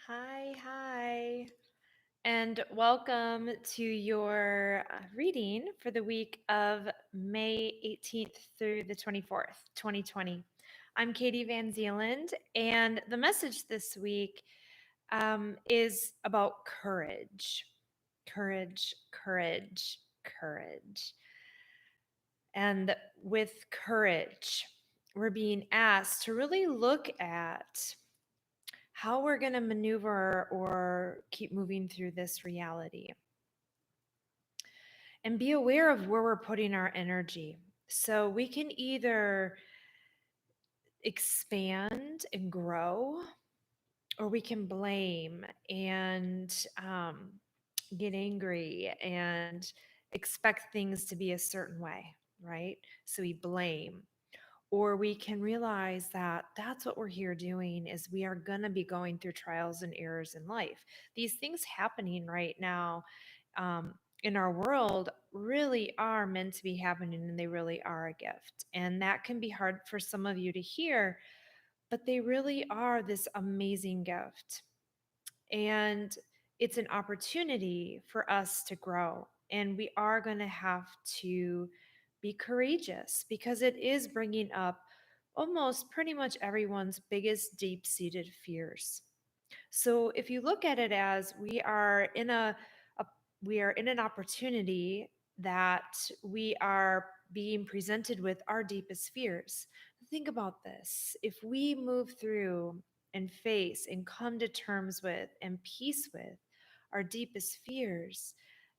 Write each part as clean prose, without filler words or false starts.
Hi, and welcome to your reading for the week of May 18th through the 24th, 2020. I'm Katie VanZeeland, and the message this week is about courage. Courage, courage, courage. And with courage, we're being asked to really look at how we're going to maneuver or keep moving through this reality and be aware of where we're putting our energy. So we can either expand and grow, or we can blame and get angry and expect things to be a certain way, right? So we blame. Or we can realize that that's what we're here doing is we are going to be going through trials and errors in life. These things happening right now um, in our world really are meant to be happening, and they really are a gift. And that can be hard for some of you to hear, but they really are this amazing gift. And it's an opportunity for us to grow. And we are going to have to be courageous because it is bringing up almost pretty much everyone's biggest deep seated fears. So if you look at it as we are in an opportunity that we are being presented with our deepest fears. Think about this. If we move through and face and come to terms with and peace with our deepest fears,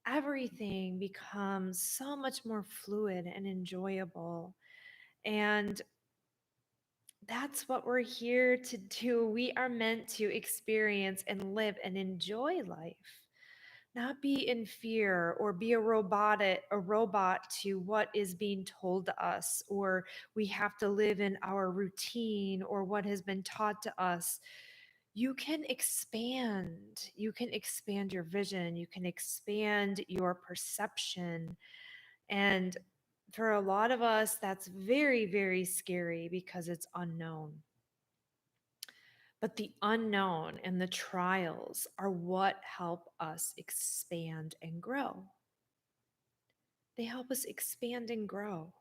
everything becomes so much more fluid and enjoyable. And that's what we're here to do. We are meant to experience and live and enjoy life, not be in fear or be a robot to what is being told to us, or we have to live in our routine or what has been taught to us. You can expand. You can expand your vision. You can expand your perception. And for a lot of us, that's very, very scary because it's unknown. But the unknown and the trials are what help us expand and grow. They help us expand and grow.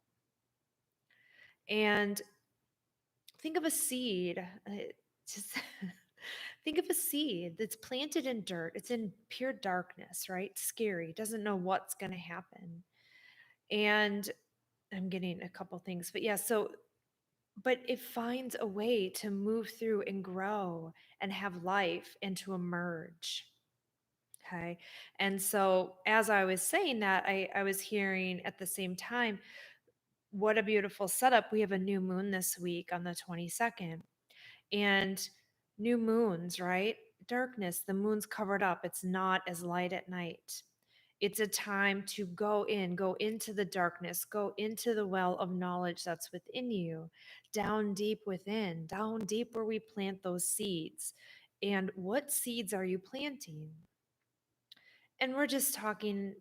And think of a seed. Just think of a seed that's planted in dirt. It's in pure darkness, right? Scary. Doesn't know what's going to happen. And I'm getting a couple things, but yeah. But it finds a way to move through and grow and have life and to emerge. Okay. And so as I was saying that, I was hearing at the same time, what a beautiful setup. We have a new moon this week on the 22nd. And new moons, right? Darkness, the moon's covered up. It's not as light at night. It's a time to go into the darkness, go into the well of knowledge that's within you, down deep within, down deep where we plant those seeds. And what seeds are you planting? And we're just talking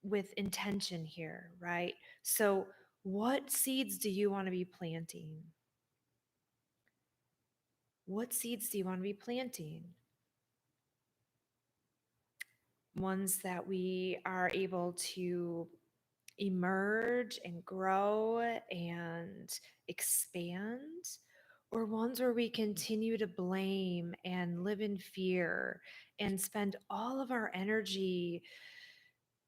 with intention here, right? So, what seeds do you want to be planting? What seeds do you want to be planting? Ones that we are able to emerge and grow and expand, or ones where we continue to blame and live in fear and spend all of our energy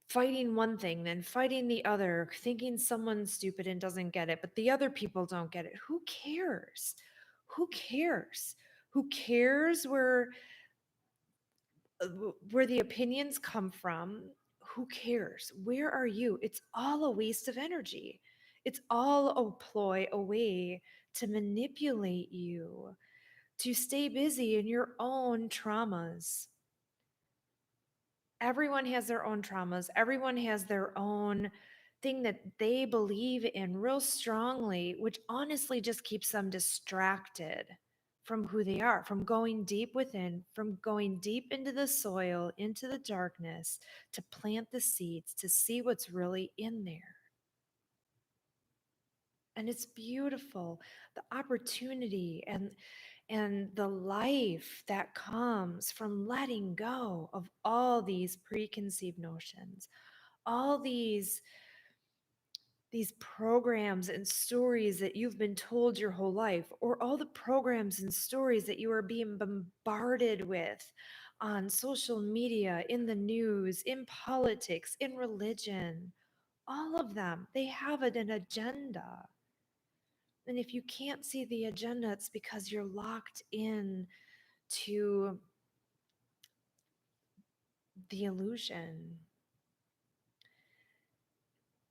fighting one thing, then fighting the other, thinking someone's stupid and doesn't get it, but the other people don't get it. Who cares? Who cares? Who cares where the opinions come from? Who cares? Where are you? It's all a waste of energy. It's all a ploy, a way to manipulate you to stay busy in your own traumas. Everyone has their own traumas. Everyone has their own thing that they believe in real strongly, which honestly just keeps them distracted from who they are, from going deep within, from going deep into the soil, into the darkness, to plant the seeds, to see what's really in there. And it's beautiful. The opportunity and the life that comes from letting go of all these preconceived notions, all these programs and stories that you've been told your whole life, or all the programs and stories that you are being bombarded with on social media, in the news, in politics, in religion. All of them, they have an agenda. And if you can't see the agenda, it's because you're locked in to the illusion.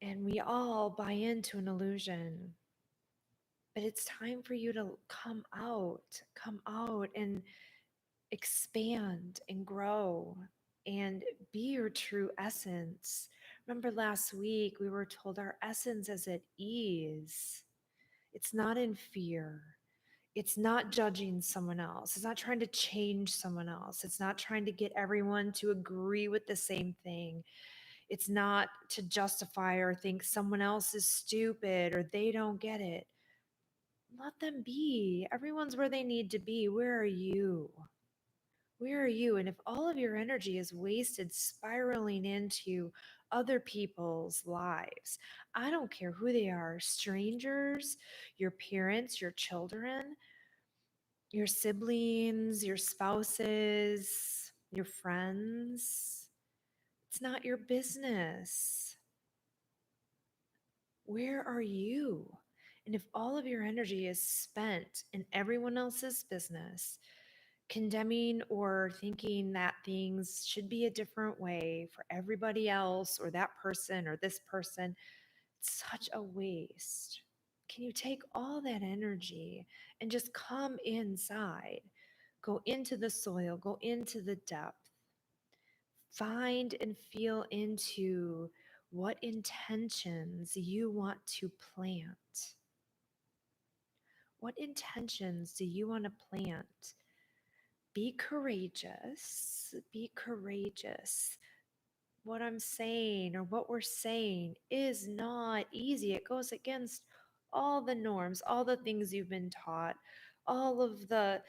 And we all buy into an illusion. But it's time for you to come out and expand and grow and be your true essence. Remember last week we were told our essence is at ease. It's not in fear. It's not judging someone else. It's not trying to change someone else. It's not trying to get everyone to agree with the same thing. It's not to justify or think someone else is stupid or they don't get it. Let them be. Everyone's where they need to be. Where are you? Where are you? And if all of your energy is wasted spiraling into other people's lives, I don't care who they are, strangers, your parents, your children, your siblings, your spouses, your friends, it's not your business. Where are you? And if all of your energy is spent in everyone else's business, condemning or thinking that things should be a different way for everybody else or that person or this person, it's such a waste. Can you take all that energy and just come inside? Go into the soil, go into the depth, find and feel into what intentions you want to plant. What intentions do you want to plant? Be courageous. Be courageous. What I'm saying or what we're saying is not easy. It goes against all the norms, all the things you've been taught, all of the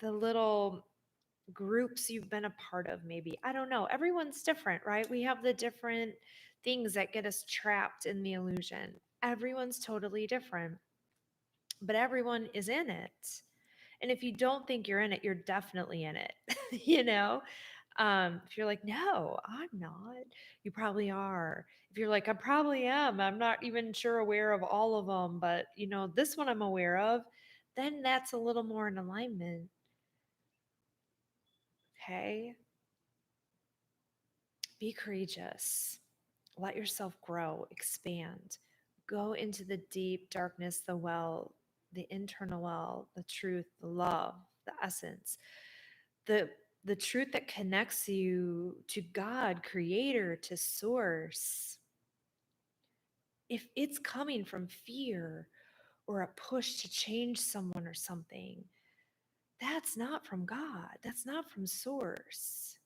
little groups you've been a part of, maybe. I don't know. Everyone's different, right? We have the different things that get us trapped in the illusion. Everyone's totally different, but everyone is in it. And if you don't think you're in it, you're definitely in it. you know? If you're like, no, I'm not, you probably are. If you're like, I probably am, I'm not even sure aware of all of them, but this one I'm aware of, then that's a little more in alignment. Okay. Be courageous. Let yourself grow, expand, go into the deep darkness, the well, the internal well, the truth, the love, the essence, the the truth that connects you to God, creator, to source. If it's coming from fear or a push to change someone or something, that's not from God. That's not from source.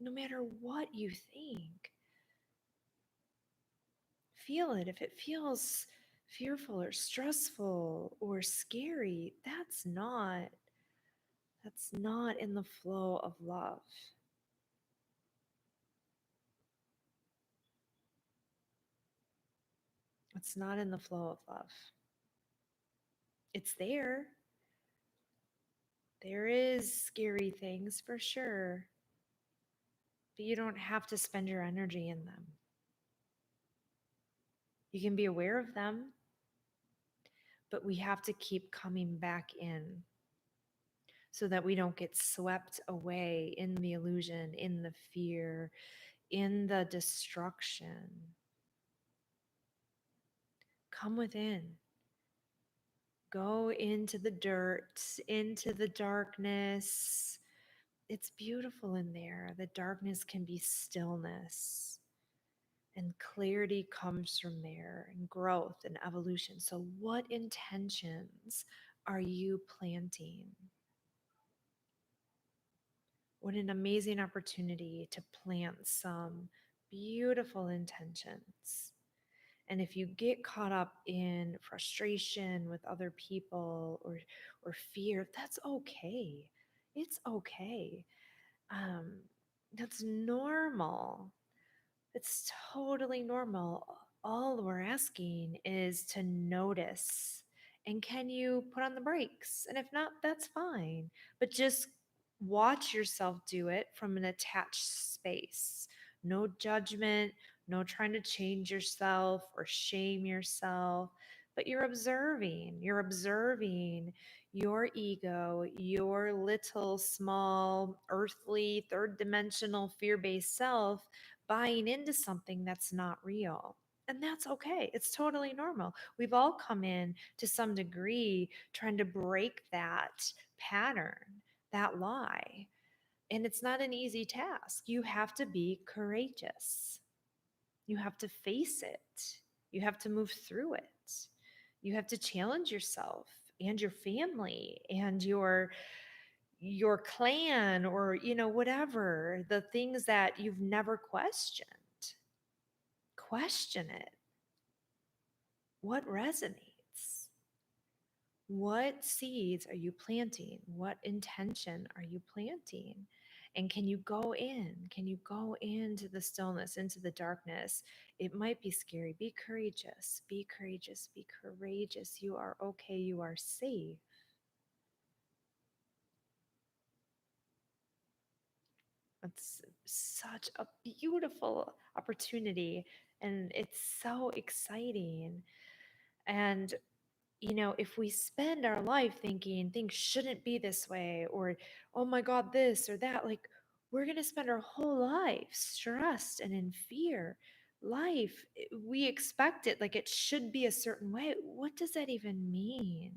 No matter what you think, feel it. If it feels fearful or stressful or scary, that's not in the flow of love. It's not in the flow of love. It's there. There is scary things for sure, but you don't have to spend your energy in them. You can be aware of them, but we have to keep coming back in so that we don't get swept away in the illusion, in the fear, in the destruction. Come within. Go into the dirt, into the darkness. It's beautiful in there. The darkness can be stillness, and clarity comes from there, and growth and evolution. So, what intentions are you planting? What an amazing opportunity to plant some beautiful intentions. And if you get caught up in frustration with other people or fear, that's okay. It's okay. Um, that's normal. It's totally normal. All we're asking is to notice. And can you put on the brakes? And if not, that's fine. But just watch yourself do it from an attached space. No judgment, no trying to change yourself or shame yourself, but you're observing your ego, your little, small, earthly, third dimensional, fear based self buying into something that's not real. And that's okay. It's totally normal. We've all come in to some degree trying to break that pattern, that lie. And it's not an easy task. You have to be courageous. You have to face it. You have to move through it. You have to challenge yourself and your family and your clan, or whatever, the things that you've never questioned. Question it. What resonates? What seeds are you planting? What intention are you planting? And can you go in? Can you go into the stillness, into the darkness? It might be scary. Be courageous. Be courageous. Be courageous. You are okay. You are safe. It's such a beautiful opportunity, and it's so exciting. And if we spend our life thinking things shouldn't be this way, or, oh my God, this or that, like, we're going to spend our whole life stressed and in fear. Life, we expect it like it should be a certain way. What does that even mean?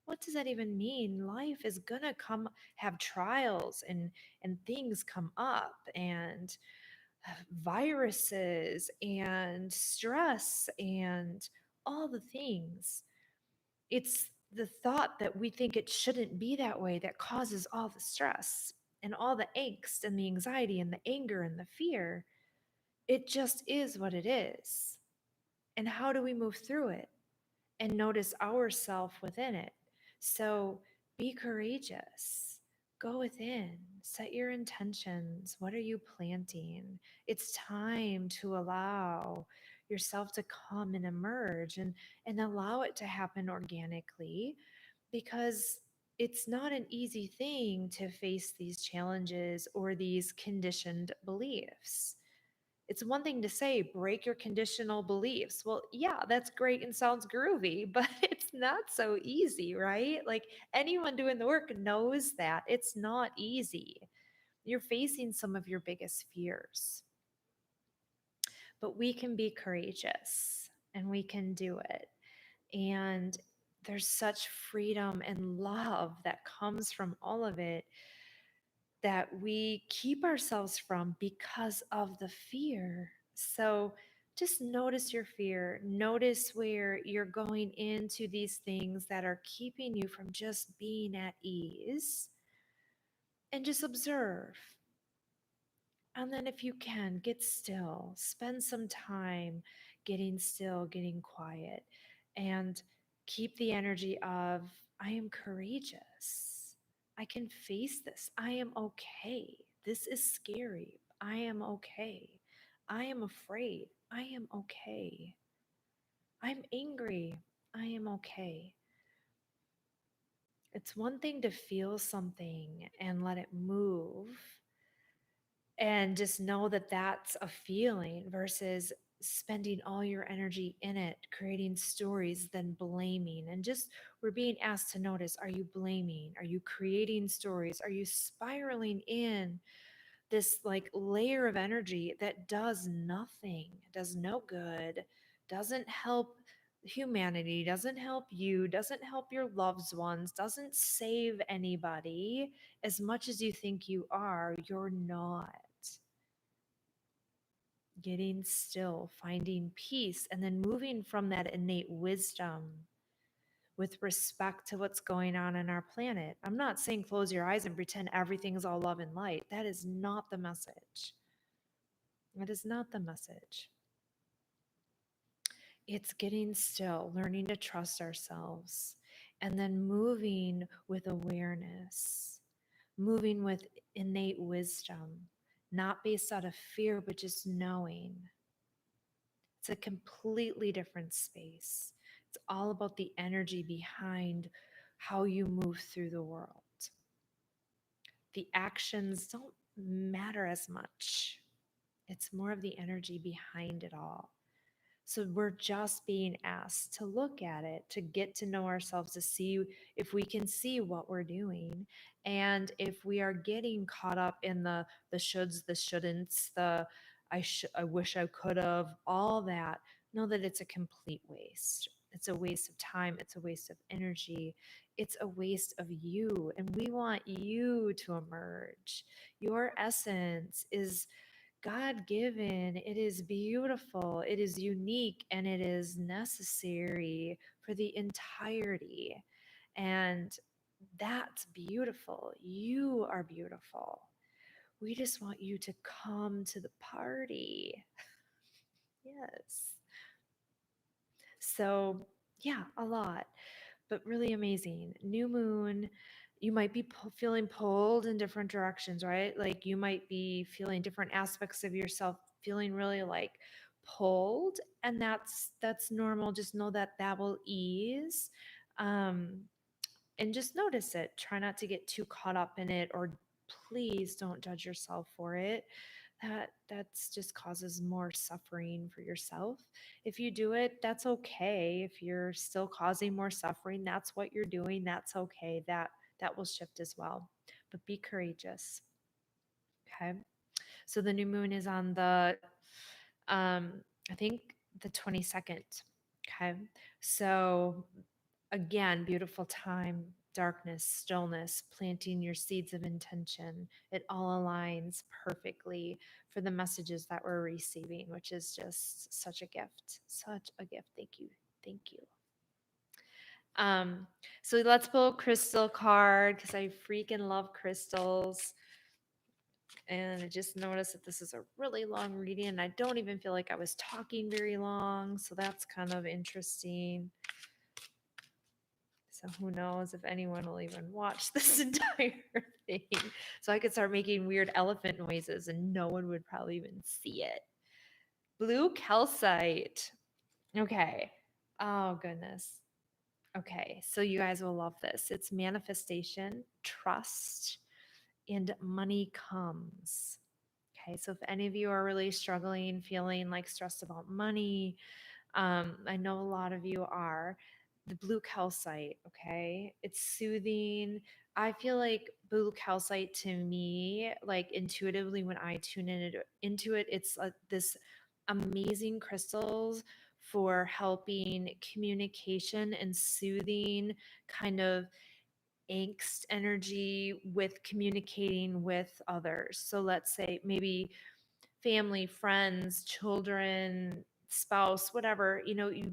What does that even mean? Life is going to have trials and things come up, and viruses and stress and all the things. It's the thought that we think it shouldn't be that way that causes all the stress and all the angst and the anxiety and the anger and the fear. It just is what it is. And how do we move through it and notice ourself within it? So be courageous. Go within, set your intentions. What are you planting? It's time to allow yourself to come and emerge, and allow it to happen organically, because it's not an easy thing to face these challenges or these conditioned beliefs. It's one thing to say, break your conditional beliefs. Well, yeah, that's great and sounds groovy, but it's not so easy, right? Like, anyone doing the work knows that it's not easy. You're facing some of your biggest fears, but we can be courageous and we can do it. And there's such freedom and love that comes from all of it that we keep ourselves from because of the fear. So just notice your fear. Notice where you're going into these things that are keeping you from just being at ease, and just observe. And then, if you can, get still, spend some time getting still, getting quiet, and keep the energy of, I am courageous. I can face this. I am okay. This is scary. I am okay. I am afraid. I am okay. I'm angry. I am okay. It's one thing to feel something and let it move and just know that that's a feeling, versus spending all your energy in it, creating stories, then blaming. And just, we're being asked to notice, are you blaming? Are you creating stories? Are you spiraling in this like layer of energy that does nothing, does no good, doesn't help humanity, doesn't help you, doesn't help your loved ones, doesn't save anybody? As much as you think you are, you're not. Getting still, finding peace, and then moving from that innate wisdom with respect to what's going on in our planet. I'm not saying close your eyes and pretend everything's all love and light. That is not the message. That is not the message. It's getting still, learning to trust ourselves, and then moving with awareness, moving with innate wisdom, not based out of fear, but just knowing. It's a completely different space. It's all about the energy behind how you move through the world. The actions don't matter as much. It's more of the energy behind it all. So we're just being asked to look at it, to get to know ourselves, to see if we can see what we're doing. And if we are getting caught up in the shoulds, the shouldn'ts, I wish I could have, all that, know that it's a complete waste. It's a waste of time, it's a waste of energy, it's a waste of you. And we want you to emerge. Your essence is God given, it is beautiful, it is unique, and it is necessary for the entirety. And that's beautiful. You are beautiful. We just want you to come to the party. Yes. So, yeah, a lot, but really amazing. New moon, you might be feeling pulled in different directions, right? Like you might be feeling different aspects of yourself feeling really like pulled, and that's normal. Just know that that will ease. Um and just notice it. Try not to get too caught up in it, or please don't judge yourself for it. That's just causes more suffering for yourself. If you do it, that's okay. If you're still causing more suffering, that's what you're doing. That's okay. That will shift as well. But be courageous. Okay. So the new moon is on the I think the 22nd. Okay. So again, beautiful time, darkness, stillness, planting your seeds of intention. It all aligns perfectly for the messages that we're receiving, which is just such a gift. Such a gift. Thank you. Thank you. Um, so let's pull a crystal card because I freaking love crystals. And I just noticed that this is a really long reading, and I don't even feel like I was talking very long. So that's kind of interesting. So who knows if anyone will even watch this entire thing. So I could start making weird elephant noises and no one would probably even see it. Blue calcite. Okay. Oh, goodness. Okay. So you guys will love this. It's manifestation, trust, and money comes. Okay. So if any of you are really struggling, feeling like stressed about money, I know a lot of you are. The blue calcite, okay? It's soothing. I feel like blue calcite to me, like intuitively when I tune into it, it's this amazing crystals for helping communication and soothing kind of angst energy with communicating with others. So let's say maybe family, friends, children, spouse, whatever,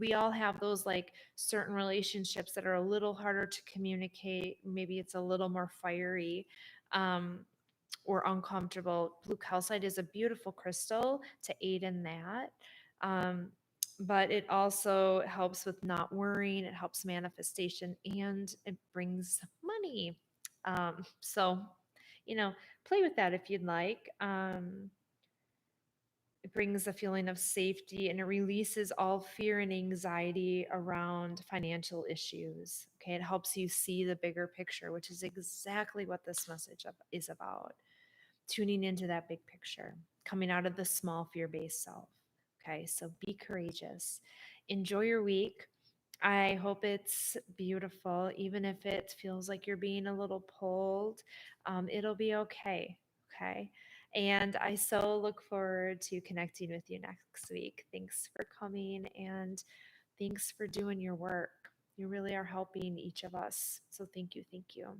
we all have those like certain relationships that are a little harder to communicate. Maybe it's a little more fiery. Or uncomfortable. Blue calcite is a beautiful crystal to aid in that. Um, but it also helps with not worrying, it helps manifestation, and it brings money. So, play with that if you'd like. It brings a feeling of safety and it releases all fear and anxiety around financial issues. Okay, it helps you see the bigger picture, which is exactly what this message is about. Tuning into that big picture, coming out of the small fear based self. Okay, so be courageous. Enjoy your week. I hope it's beautiful, even if it feels like you're being a little pulled. It'll be okay. Okay. And I so look forward to connecting with you next week. Thanks for coming and thanks for doing your work. You really are helping each of us. So thank you. Thank you.